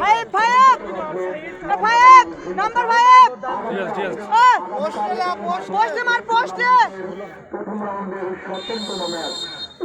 Five five five number five পোস্টে মার পোস্টে প্রথম রাউন্ডের স্বতন্ত্র ম্যাচ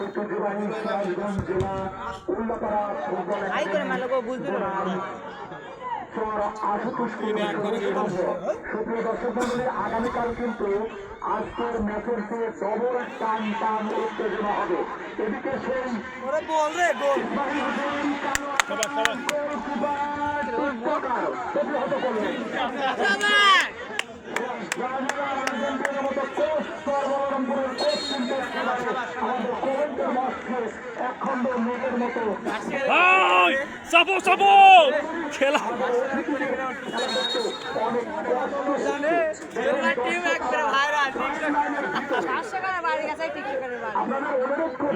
ঐতিহ্যবাহী সিরাজগঞ্জ জেলা উল্লাপাড়া ফুটবল সুপ্রিয় দর্শক মন্ডলী, আগামীকাল কিন্তু আজকের ম্যাচের চেয়ে ডবল টান টান উত্তেজনা হবে। এদিকে সেই প্রতিহত করলেন খেলা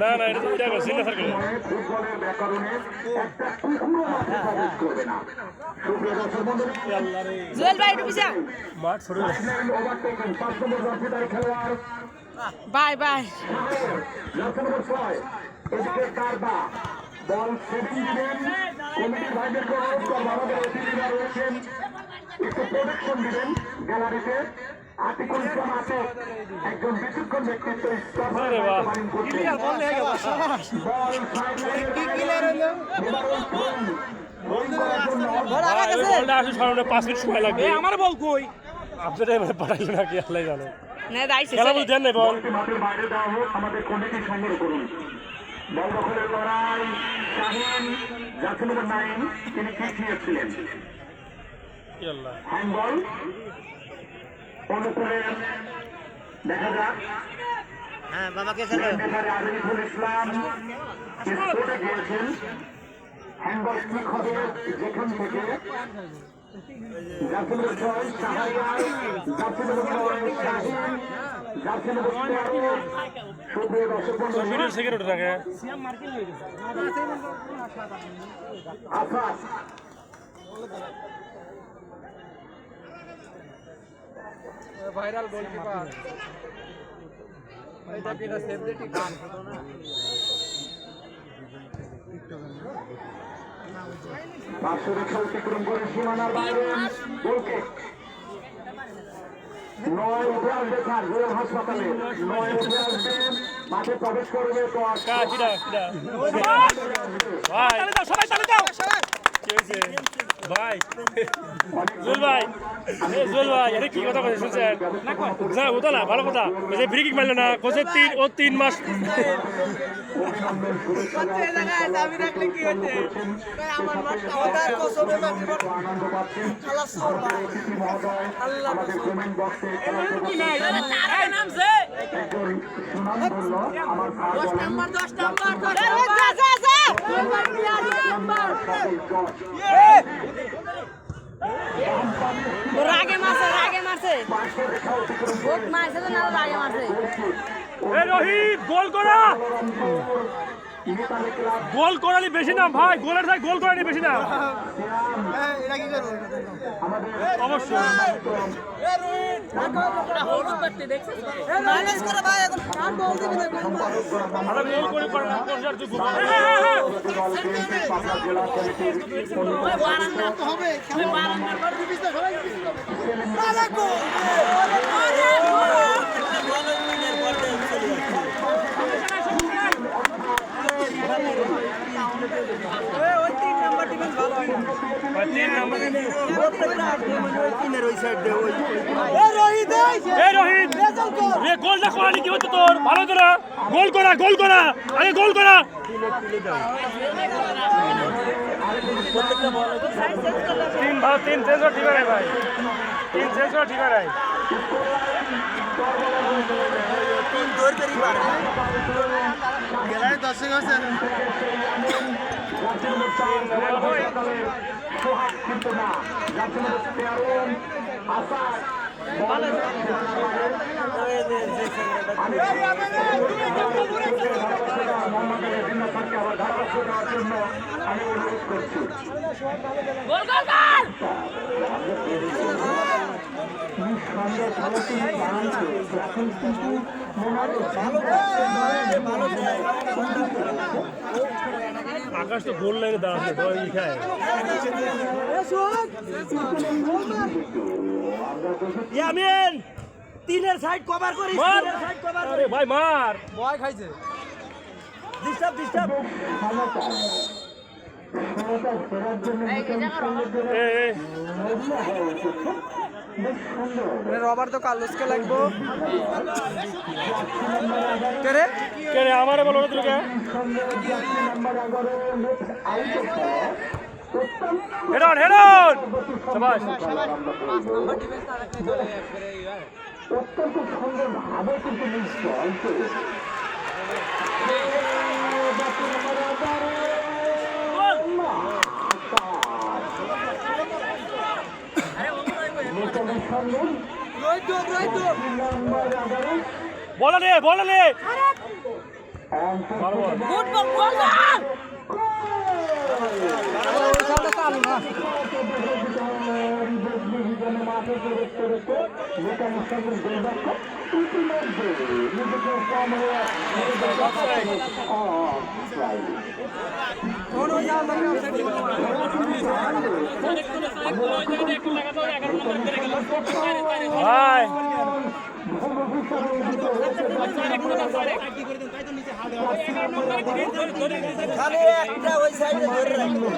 না না এটা তো সিলেক্ট করে ফুটবলের ব্যাকরণে একটা কুকুরও মাঠে প্রবেশ করবে না। সুপ্রিয় দর্শক মণ্ডলী, জুয়েল ভাই একটু পিছা মাঠ ছোট ওভারটেকিং 5 নম্বর জার্সিধারী খেলোয়াড় বাই বাই জার্সি নম্বর 6 এদিকে কারবা বল সেটিং দিবেন। কমিটির ভাইদেরকে অনুরোধ করবো, আমাদের অতিথিরা রয়েছেন, একটু প্রোটেকশন দিবেন গ্যালারিতে। আতিকুল ইসলাম আতিক একজন বিচক্ষণ ব্যক্তিত্ব, আরে বাহ বলটা আসলে সামনে 5 মিনিট সময় লাগবে। আমার বল কই আপনারা এবারে পাঠাইলেন নাকি আল্লাহ জানে না দাইছে খেলা বুঝ দেন না বল মাঠের বাইরে দেওয়া হোক, আমাদের কমিটি সংগ্রহ করুন। বল দখলের লড়াই শাহিন জার্সি নম্বর 9 তিনি পিছিয়েছিলেন। আল্লাহ হ্যান্ডবল অনুকূলে দেখা যাক। হ্যাঁ বাবাকে রেফারি আজিজুল ইসলাম স্পোর্টে গিয়েছেন। হ্যান্ডবল ঠিক হবে যেখান থেকে jersey number 6 Shahriar, jersey number 9 Shahin, jersey number 13 সুপ্রিয় দর্শক মণ্ডলী ভিডিও সেকেন্ড ওঠে থাকে আফাস ভাইরাল গোলকিপার এটা কি না সেভ দ্য টিকান পাঁচশো রেখা অতিক্রম করে সীমানার বাইরে গোলকে 9 উঠে আসবে স্যার জোয়েল হাসপাতালে 9 উঠে আসবে মাঠে প্রবেশ করবে তো ভাই সবাই তালে দাও কি হয়েছে ভাই জুয়েল ভাই জুয়েল ভাই আরে কি কথা বলছেন শুনছেন না ওটা না ভালো কথা যে ফ্রি কিক মারলো না কোচে 3 মাস আমি রাখলে কি হচ্ছে আমার মাঠ ওটার কসমে মাটি আনন্দ পাচ্ছেন খালাস করবা অতিথি মহোদয় আমাদের কমেন্ট বক্সে কি নাই তার নামছে একজন সুনাম ধরল আমার ভাই 10 নাম্বার 10 নাম্বার যা যা যা নাম্বার রাগে মারছে বহুত মারছে তো না রাগে মারছে এ রোহিত গোল করা গোল করালি বেশি না ভাই গোলের ভাই গোল করালি বেশি না অবশ্যই মাইনাস করে ভাই এখন কাম বল দিবি না ভালো গোল করে পারে না পঞ্চাশ যুগ ওই বারান্দা তো হবে ওই বারান্দার পর দিবি তো সবাই দিবি আরে গো ওই 3 নাম্বার ডিফেন্স ভালো হয় না 3 নাম্বার এ রোহিত রে গোলটা করালি কি হচ্ছে তোর ভালো তো না গোল করা আরে গোল করা তিন চেঞ্জ ঠিক আছে ভাই 3 চেঞ্জ ঠিক আছে গেলায় দর্শক আছে আমি অনুরোধ করছি এখন কিন্তু মনে হয় আকাশ তো গোল লাইনে দাঁড়াচ্ছে তো এই খায় ইয়ামিন তিনের সাইড কভার করিস মার তিনের সাইড কভার আরে ভাই মার ভয় খাইছে ডিস্টার্ব এই রবার তো কার্লোসকে লাগবো কে রে কে রে আমারে বলো না তুমি হেডন হেডন শাবাশ অত্যন্ত সুন্দর ভাবে কিন্তু মিশছে বলা নে চালু না ভাই খালি একটা ওই সাইডে ধরে রাখো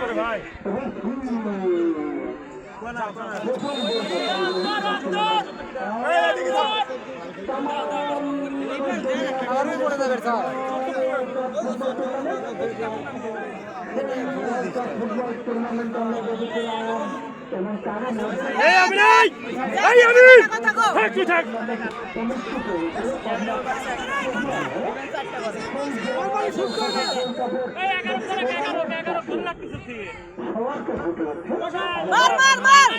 করে ভাই আরো পড়ে যাবে স্যার এই আমি নাই থাক তুই থাক মার মার মার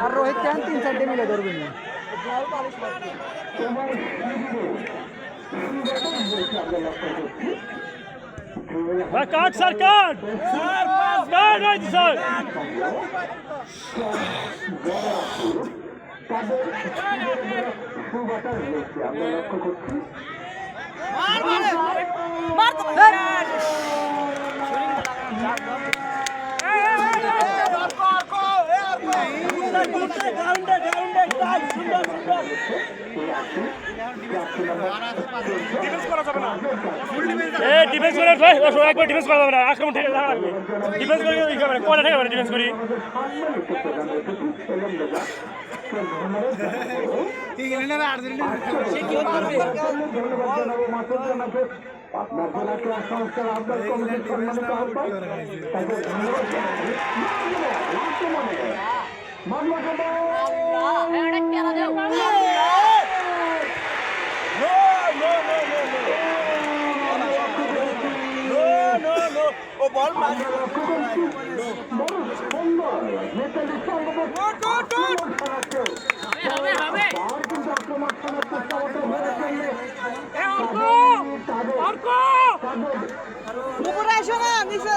আর রোহিত কেন 3-4 মিলে ধরবে না ভাই কাট স্যার কাট কাট রাইট স্যার মার তো ডিফেন্স করে ভাই একবার ডিফেন্স করা যাবে না আক্রমণ থেকে থাকা লাগবে ডিফেন্স করে কি হবে কোয়াটা থেকে হবে ডিফেন্স করি আপনার জেলা ক্লাস সংস্কার আপনার কমিটির সম্মানিত আহ্বায়ক তাকে ধন্যবাদ ও বল মার উপরে আসো না নিচে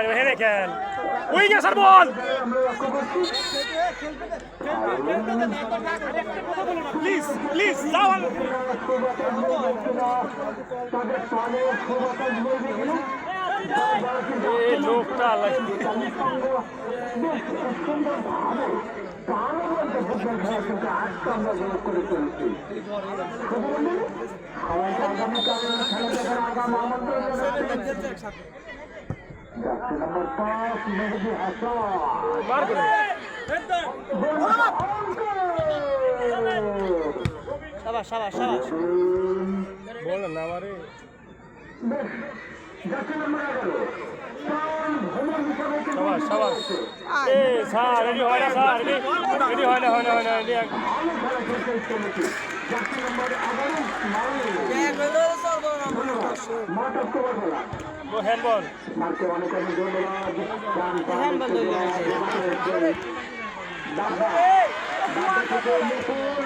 হেরে খেল ওই গে স্যার বল প্লিজ প্লিজ যাও এই লোকটা লাগবে শাবাশ শাবাশ শাবাশ বল না আমারে শাবাশ শাবাশ এ স্যার রেডি হয় না স্যার রেডি হয় না রেডি জার্সি নম্বর 11 মাঠ অফ কভার বলা হ্যান্ডবল মার্কে অনেক অনেক ধন্যবাদ হ্যান্ডবল ধরে মুকুল